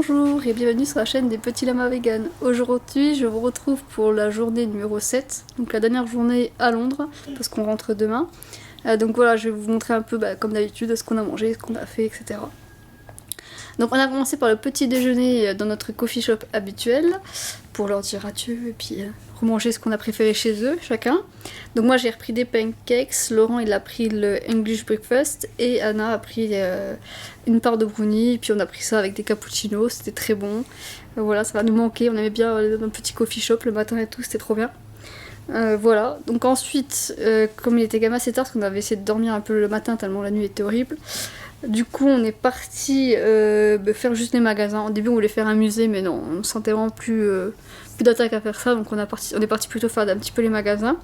Bonjour et bienvenue sur la chaîne des petits lamas vegan. Aujourd'hui je vous retrouve pour la journée numéro 7, donc la dernière journée à Londres, parce qu'on rentre demain. Donc voilà, je vais vous montrer un peu comme d'habitude ce qu'on a mangé, ce qu'on a fait, etc. Donc on a commencé par le petit déjeuner dans notre coffee shop habituel, pour leur dire adieu et puis remanger ce qu'on a préféré chez eux, chacun. Donc moi j'ai repris des pancakes, Laurent il a pris le English breakfast et Anna a pris une part de brownie, et puis on a pris ça avec des cappuccinos, c'était très bon. Voilà, ça va nous manquer, on aimait bien notre petit coffee shop le matin et tout, c'était trop bien. Voilà, donc ensuite, comme il était quand même assez tard, parce qu'on avait essayé de dormir un peu le matin tellement la nuit était horrible, du coup on est parti faire juste les magasins. Au début on voulait faire un musée, mais non, on sentait vraiment plus d'attaque à faire ça, donc on est parti plutôt faire un petit peu les magasins.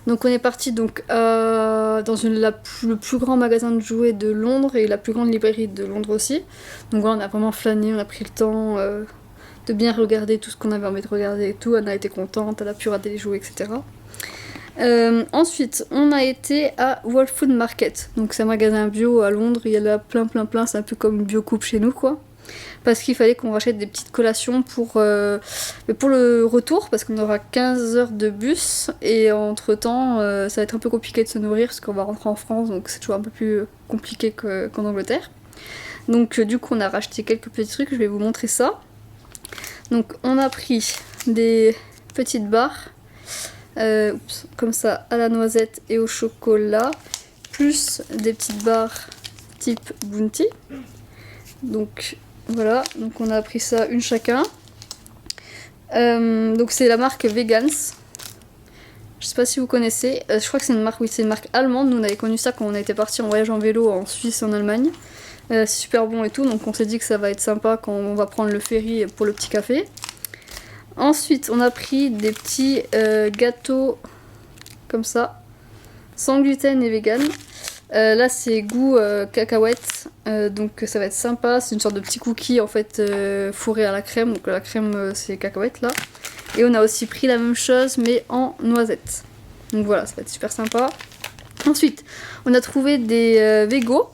Donc on est parti donc dans le plus grand magasin de jouets de Londres et la plus grande librairie de Londres aussi. Donc voilà, on a vraiment flâné, on a pris le temps de bien regarder tout ce qu'on avait envie de regarder et tout. Anna était contente, elle a pu regarder les jouets, etc. Ensuite, on a été à Whole Food Market. Donc c'est un magasin bio à Londres, il y en a plein, c'est un peu comme une biocoupe chez nous quoi. Parce qu'il fallait qu'on rachète des petites collations pour le retour, parce qu'on aura 15 heures de bus, et entre temps ça va être un peu compliqué de se nourrir, parce qu'on va rentrer en France, donc c'est toujours un peu plus compliqué qu'en Angleterre. Donc du coup on a racheté quelques petits trucs, je vais vous montrer ça. Donc on a pris des petites barres, comme ça, à la noisette et au chocolat, plus des petites barres type Bounty. Donc voilà, donc on a pris ça une chacun. Donc c'est la marque Vegans. Je sais pas si vous connaissez, je crois que c'est une marque, oui, c'est une marque allemande. Nous on avait connu ça quand on était parti en voyage en vélo en Suisse et en Allemagne. C'est super bon et tout, donc on s'est dit que ça va être sympa quand on va prendre le ferry pour le petit café. Ensuite on a pris des petits gâteaux comme ça, sans gluten et vegan. Là c'est goût cacahuète, donc ça va être sympa, c'est une sorte de petit cookie en fait fourré à la crème, donc la crème c'est cacahuète là. Et on a aussi pris la même chose mais en noisette, donc voilà, ça va être super sympa. Ensuite on a trouvé des végos.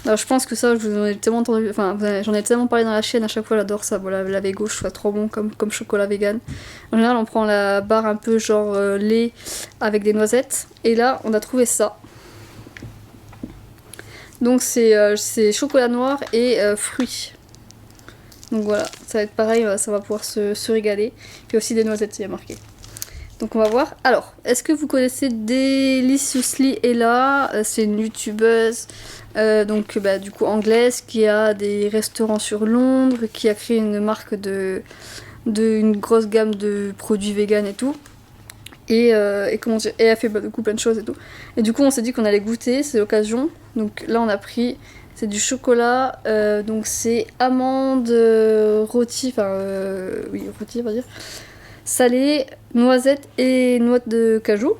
Alors, je pense que ça, je vous en ai tellement entendu, enfin j'en ai tellement parlé dans la chaîne, à chaque fois j'adore ça, voilà, la végo, je trouve ça trop bon comme chocolat vegan. En général on prend la barre un peu genre lait avec des noisettes, et là on a trouvé ça. Donc c'est chocolat noir et fruits. Donc voilà, ça va être pareil, ça va pouvoir se régaler. Il y a aussi des noisettes, il y a marqué. Donc on va voir. Alors, est-ce que vous connaissez Deliciously Ella? C'est une youtubeuse, donc du coup anglaise, qui a des restaurants sur Londres, qui a créé une marque une grosse gamme de produits vegan et tout. Et comment dire, et elle fait du coup plein de choses et tout. Et du coup on s'est dit qu'on allait goûter, c'est l'occasion. Donc là on a pris, c'est du chocolat, donc c'est amande rôtie, oui rôtie on va dire, salée, noisette et noix de cajou.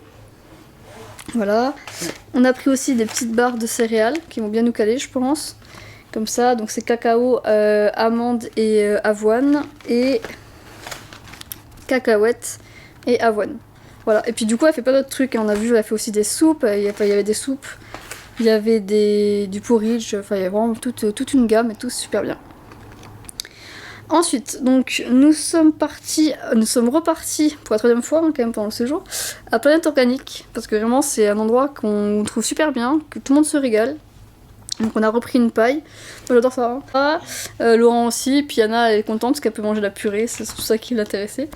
Voilà. On a pris aussi des petites barres de céréales qui vont bien nous caler je pense. Comme ça, donc c'est cacao, amande et avoine, et cacahuètes et avoine. Voilà, et puis du coup elle fait pas d'autres trucs, on a vu, elle fait aussi des soupes, il y avait des soupes, il y avait du porridge, enfin il y avait vraiment toute une gamme et tout super bien. Ensuite, donc nous sommes repartis pour la troisième fois quand même pendant le séjour, à Planète Organique, parce que vraiment c'est un endroit qu'on trouve super bien, que tout le monde se régale. Donc on a repris une paille, moi j'adore ça. Laurent aussi, puis Anna elle est contente parce qu'elle peut manger la purée, c'est tout ça qui l'intéressait.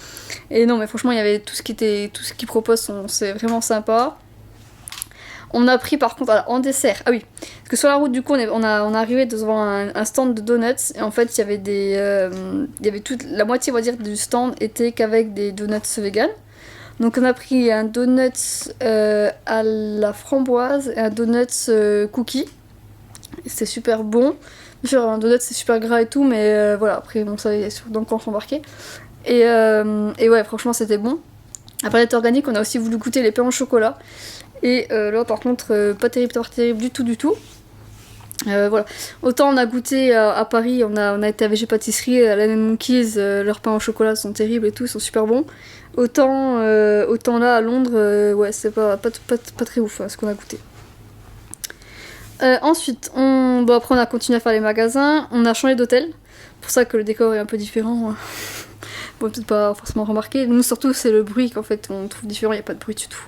Et non mais franchement il y avait tout ce qu'ils proposent, c'est vraiment sympa. On a pris par contre, alors, en dessert, ah oui, parce que sur la route du coup on est arrivé devant un stand de donuts, et en fait il y avait toute la moitié on va dire du stand était qu'avec des donuts vegan. Donc on a pris un donut à la framboise et un donut cookie. C'était super bon. Bien sûr, un donut c'est super gras et tout, mais voilà, après bon, ça y est dans le camp embarqué. Et ouais, franchement c'était bon. Après l'être organique, on a aussi voulu goûter les pains au chocolat. Et là par contre, pas terrible du tout. Voilà. Autant on a goûté à Paris, on a été à VG Pâtisserie, à Land Monkeys, leurs pains au chocolat sont terribles et tout, ils sont super bons. Autant là à Londres, ouais, c'est pas très ouf ce qu'on a goûté. Ensuite, après on a continué à faire les magasins, on a changé d'hôtel. pour ça que le décor est un peu différent. Bon, peut-être pas forcément remarqué. Nous, surtout, c'est le bruit qu'en fait on trouve différent, il n'y a pas de bruit du tout.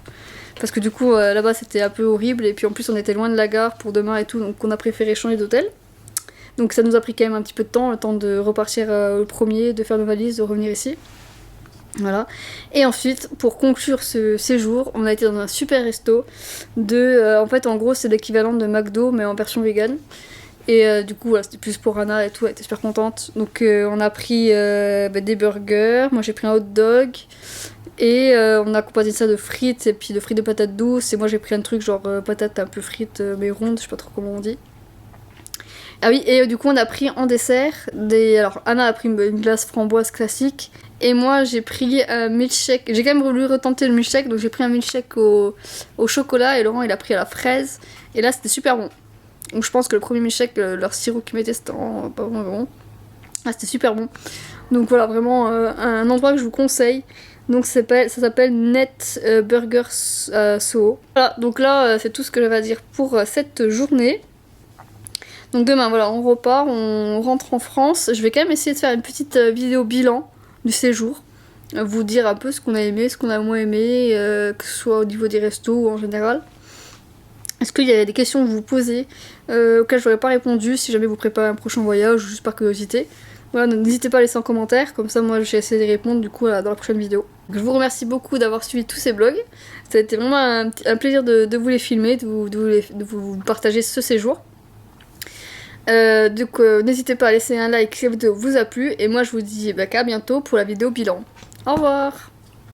Parce que du coup, là-bas, c'était un peu horrible, et puis en plus, on était loin de la gare pour demain et tout, donc on a préféré changer d'hôtel. Donc ça nous a pris quand même un petit peu de temps, le temps de repartir le premier, de faire nos valises, de revenir ici. Voilà. Et ensuite, pour conclure ce séjour, on a été dans un super resto en fait, en gros, c'est l'équivalent de McDo, mais en version vegan. Et du coup, voilà, c'était plus pour Anna et tout, elle était super contente. Donc on a pris des burgers, moi j'ai pris un hot dog, et on a accompagné ça de frites, et puis de frites de patates douces, et moi j'ai pris un truc genre patates un peu frites, mais rondes, je sais pas trop comment on dit. Ah oui, et du coup on a pris en dessert Alors Anna a pris une glace framboise classique, et moi j'ai pris un milkshake. J'ai quand même voulu retenter le milkshake, donc j'ai pris un milkshake au chocolat, et Laurent il a pris à la fraise, et là c'était super bon. Donc je pense que le premier milkshake, leur sirop qu'ils mettaient, c'était pas vraiment bon. Ah, c'était super bon. Donc voilà, vraiment un endroit que je vous conseille. Donc ça s'appelle Net Burger Soho. Voilà, donc là c'est tout ce que j'avais à dire pour cette journée. Donc demain, voilà, on repart, on rentre en France. Je vais quand même essayer de faire une petite vidéo bilan du séjour. Vous dire un peu ce qu'on a aimé, ce qu'on a moins aimé, que ce soit au niveau des restos ou en général. Est-ce qu'il y a des questions que vous vous posez auxquelles je n'aurais pas répondu si jamais vous préparez un prochain voyage ou juste par curiosité? Voilà, n'hésitez pas à laisser en commentaire, comme ça moi je vais essayer de répondre du coup dans la prochaine vidéo. Donc, je vous remercie beaucoup d'avoir suivi tous ces vlogs. Ça a été vraiment un plaisir de vous les filmer, de vous partager ce séjour. Donc n'hésitez pas à laisser un like si la vidéo vous a plu, et moi je vous dis à bientôt pour la vidéo bilan. Au revoir.